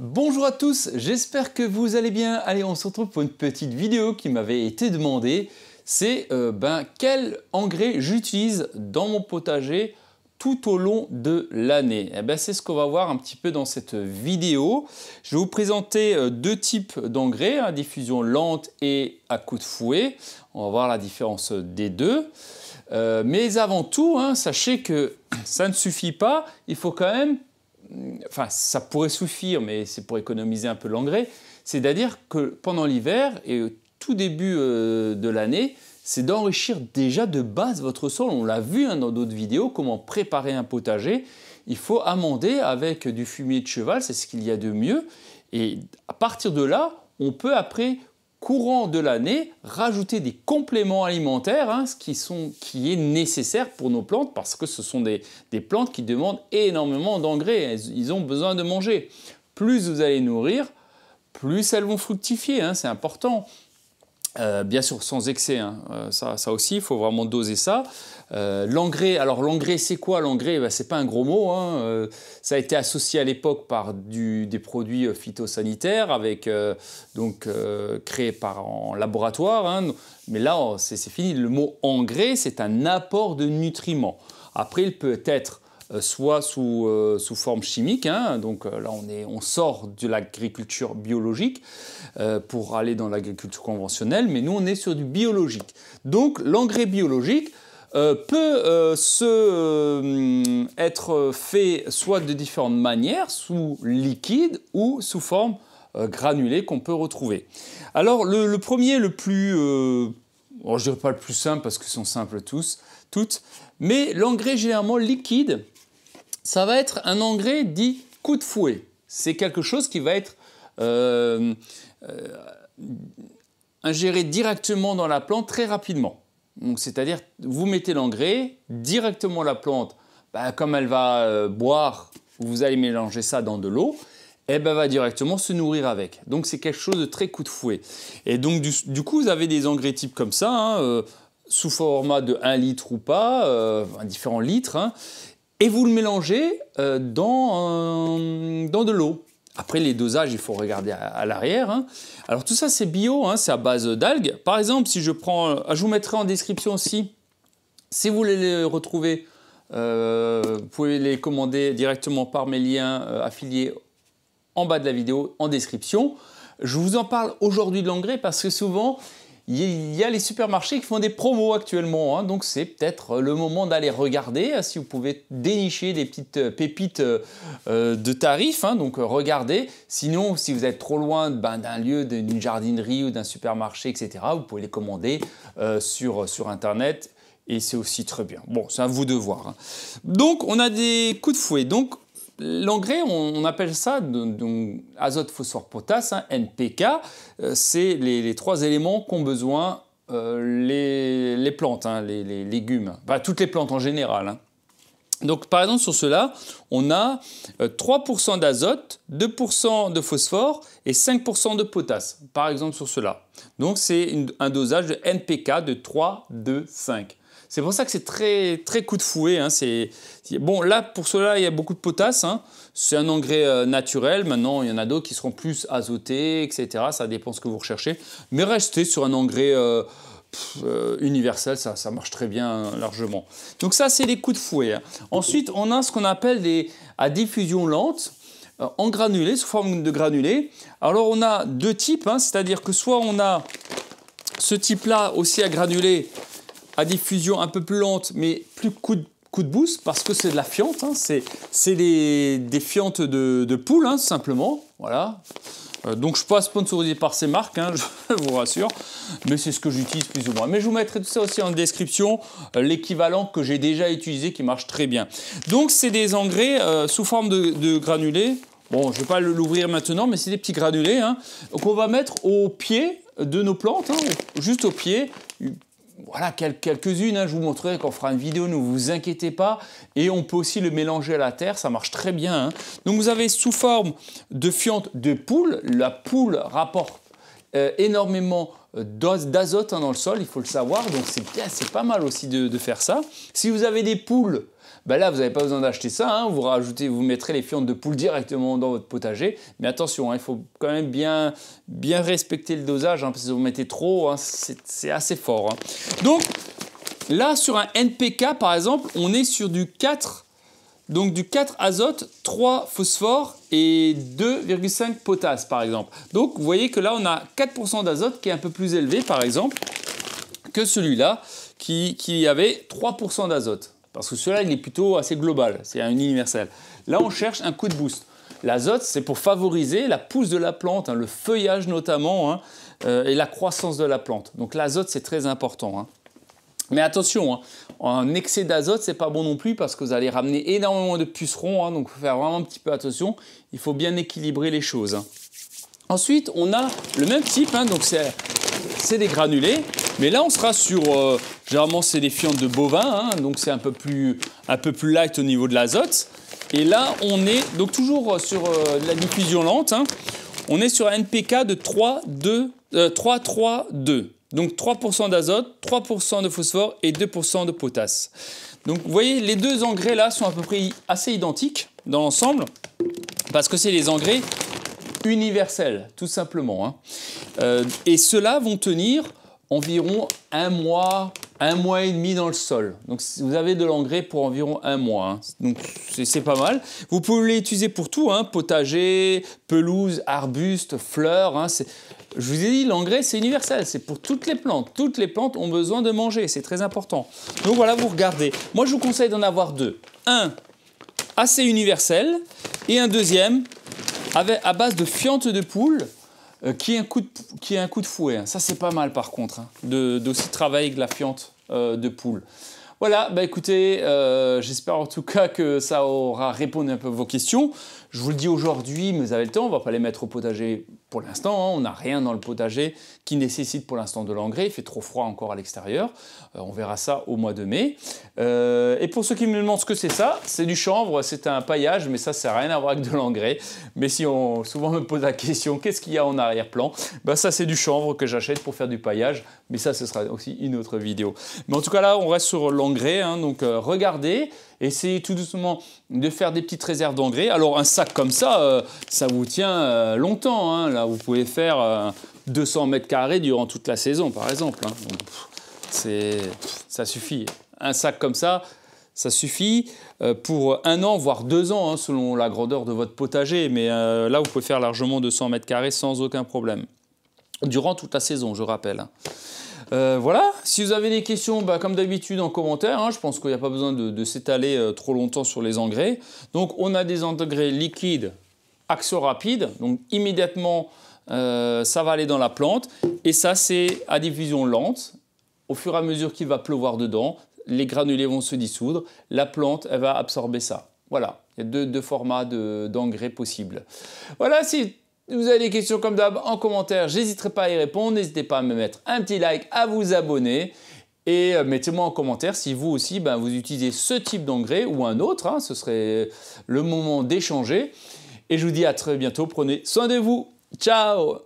Bonjour à tous, j'espère que vous allez bien. Allez, on se retrouve pour une petite vidéo qui m'avait été demandée. C'est quel engrais j'utilise dans mon potager tout au long de l'année. C'est ce qu'on va voir un petit peu dans cette vidéo. Je vais vous présenter deux types d'engrais, à diffusion lente et à coup de fouet. On va voir la différence des deux. Mais avant tout, sachez que ça ne suffit pas. Il faut quand même, ça pourrait suffire, mais c'est pour économiser un peu l'engrais. C'est-à-dire que pendant l'hiver et au tout début de l'année, c'est d'enrichir déjà de base votre sol. On l'a vu dans d'autres vidéos, comment préparer un potager. Il faut amender avec du fumier de cheval, c'est ce qu'il y a de mieux. Et à partir de là, on peut après, courant de l'année, rajouter des compléments alimentaires, qui est nécessaire pour nos plantes, parce que ce sont des plantes qui demandent énormément d'engrais. Ils ont besoin de manger. Plus vous allez nourrir, plus elles vont fructifier, c'est important. Bien sûr sans excès, ça aussi il faut vraiment doser ça. L'engrais, alors l'engrais c'est quoi l'engrais? C'est pas un gros mot, ça a été associé à l'époque par des produits phytosanitaires créés en laboratoire, mais là c'est fini. Le mot engrais c'est un apport de nutriments. Après il peut être soit sous forme chimique, donc là on sort de l'agriculture biologique pour aller dans l'agriculture conventionnelle, mais nous on est sur du biologique. Donc l'engrais biologique peut être fait soit de différentes manières, sous liquide ou sous forme granulée qu'on peut retrouver. Alors le premier, le plus, je ne dirais pas le plus simple parce qu'ils sont simples toutes, mais l'engrais généralement liquide, ça va être un engrais dit coup de fouet. C'est quelque chose qui va être ingéré directement dans la plante très rapidement. C'est-à-dire, vous mettez l'engrais, directement la plante, comme elle va boire, vous allez mélanger ça dans de l'eau, va directement se nourrir avec. Donc c'est quelque chose de très coup de fouet. Et donc du coup, vous avez des engrais types comme ça, sous format de 1 litre ou pas, différents litres, et vous le mélangez dans de l'eau. Après, les dosages, il faut regarder à l'arrière. Alors tout ça, c'est bio, c'est à base d'algues. Par exemple, si je prends, je vous mettrai en description aussi, si vous voulez les retrouver, vous pouvez les commander directement par mes liens affiliés en bas de la vidéo, en description. Je vous en parle aujourd'hui de l'engrais parce que souvent, il y a les supermarchés qui font des promos actuellement, donc c'est peut-être le moment d'aller regarder si vous pouvez dénicher des petites pépites de tarifs, donc regardez. Sinon, si vous êtes trop loin d'un lieu, d'une jardinerie ou d'un supermarché, etc., vous pouvez les commander sur Internet et c'est aussi très bien. Bon, c'est à vous de voir. Donc, on a des coups de fouet. Donc, l'engrais, on appelle ça azote, phosphore, potasse, NPK. C'est les trois éléments qu'ont besoin les plantes, les légumes, toutes les plantes en général. Donc par exemple sur cela, on a 3% d'azote, 2% de phosphore et 5% de potasse, par exemple sur cela. Donc c'est un dosage de NPK de 3, 2, 5. C'est pour ça que c'est très, très coup de fouet. Bon, là, pour cela, il y a beaucoup de potasse. C'est un engrais naturel. Maintenant, il y en a d'autres qui seront plus azotés, etc. Ça dépend de ce que vous recherchez. Mais restez sur un engrais universel, ça marche très bien largement. Donc ça, c'est les coups de fouet. Ensuite, on a ce qu'on appelle à diffusion lente, en granulés, sous forme de granulés. Alors, on a deux types. C'est-à-dire que soit on a ce type-là aussi à granulés, à diffusion un peu plus lente, mais plus coup de boost, parce que c'est de la fiente, c'est des fientes de poule, simplement, voilà. Donc je ne suis pas sponsorisé par ces marques, je vous rassure, mais c'est ce que j'utilise plus ou moins. Mais je vous mettrai tout ça aussi en description, l'équivalent que j'ai déjà utilisé, qui marche très bien. Donc c'est des engrais sous forme de granulés. Bon, je ne vais pas l'ouvrir maintenant, mais c'est des petits granulés, qu'on va mettre au pied de nos plantes, juste au pied. Voilà, quelques-unes, je vous montrerai quand on fera une vidéo, ne vous inquiétez pas. Et on peut aussi le mélanger à la terre, ça marche très bien. Donc vous avez sous forme de fiente de poule. La poule rapporte énormément d'azote dans le sol, il faut le savoir. Donc c'est bien, c'est pas mal aussi de faire ça. Si vous avez des poules ben là, vous n'avez pas besoin d'acheter ça. Hein. Vous mettrez les fientes de poule directement dans votre potager. Mais attention, hein, il faut quand même bien respecter le dosage, hein, parce que si vous mettez trop, hein, c'est assez fort. Hein. Donc là, sur un NPK, par exemple, on est sur du 4. Donc du 4 azote, 3 phosphore et 2,5 potasse par exemple. Donc vous voyez que là on a 4% d'azote qui est un peu plus élevé par exemple que celui-là qui avait 3% d'azote. Parce que celui-là il est plutôt assez global, c'est un universel. Là on cherche un coup de boost. L'azote c'est pour favoriser la pousse de la plante, hein, le feuillage notamment hein, et la croissance de la plante. Donc l'azote c'est très important. Hein. Mais attention, hein, un excès d'azote, c'est pas bon non plus parce que vous allez ramener énormément de pucerons, hein, donc il faut faire vraiment un petit peu attention. Il faut bien équilibrer les choses. Hein. Ensuite, on a le même type, hein, donc c'est des granulés, mais là on sera sur, généralement c'est des fientes de bovins, hein, donc c'est un peu plus light au niveau de l'azote. Et là on est donc toujours sur la diffusion lente, hein, on est sur un NPK de 3-3-2. Donc 3% d'azote, 3% de phosphore et 2% de potasse. Donc vous voyez, les deux engrais là sont à peu près assez identiques dans l'ensemble parce que c'est les engrais universels, tout simplement. Hein. Et ceux-là vont tenir environ un mois et demi dans le sol. Donc vous avez de l'engrais pour environ un mois. Hein. Donc c'est pas mal. Vous pouvez l'utiliser pour tout, hein, potager, pelouse, arbuste, fleurs. Hein, je vous ai dit, l'engrais, c'est universel, c'est pour toutes les plantes. Toutes les plantes ont besoin de manger, c'est très important. Donc voilà, vous regardez. Moi, je vous conseille d'en avoir deux. Un assez universel et un deuxième à base de fientes de poule qui a un coup de fouet. Ça, c'est pas mal par contre, hein, d'aussi travailler avec la fiente de poule. Voilà, bah écoutez, j'espère en tout cas que ça aura répondu un peu à vos questions. Je vous le dis aujourd'hui, mais vous avez le temps, on ne va pas les mettre au potager pour l'instant. Hein. On n'a rien dans le potager qui nécessite pour l'instant de l'engrais. Il fait trop froid encore à l'extérieur. On verra ça au mois de mai. Et pour ceux qui me demandent ce que c'est ça, c'est du chanvre, c'est un paillage, mais ça n'a rien à voir avec de l'engrais. Mais si on souvent me pose la question, qu'est-ce qu'il y a en arrière-plan? Ben ça, c'est du chanvre que j'achète pour faire du paillage. Mais ça, ce sera aussi une autre vidéo. Mais en tout cas, là, on reste sur l'engrais. Hein, donc, regardez. Essayez tout doucement de faire des petites réserves d'engrais. Alors un sac comme ça, ça vous tient longtemps. Hein. Là, vous pouvez faire 200 mètres carrés durant toute la saison, par exemple. Hein. Donc, ça suffit. Un sac comme ça suffit pour 1 an, voire 2 ans, hein, selon la grandeur de votre potager. Mais là, vous pouvez faire largement 200 mètres carrés sans aucun problème. Durant toute la saison, je rappelle. Hein. Voilà, si vous avez des questions, bah, comme d'habitude en commentaire, hein, je pense qu'il n'y a pas besoin de s'étaler trop longtemps sur les engrais. Donc on a des engrais liquides, action rapide, donc immédiatement ça va aller dans la plante. Et ça c'est à diffusion lente, au fur et à mesure qu'il va pleuvoir dedans, les granulés vont se dissoudre, la plante elle va absorber ça. Voilà, il y a deux formats d'engrais possibles. Voilà, si vous avez des questions comme d'hab en commentaire, j'hésiterai pas à y répondre. N'hésitez pas à me mettre un petit like, à vous abonner et mettez-moi en commentaire si vous aussi vous utilisez ce type d'engrais ou un autre. Hein, ce serait le moment d'échanger. Et je vous dis à très bientôt. Prenez soin de vous. Ciao!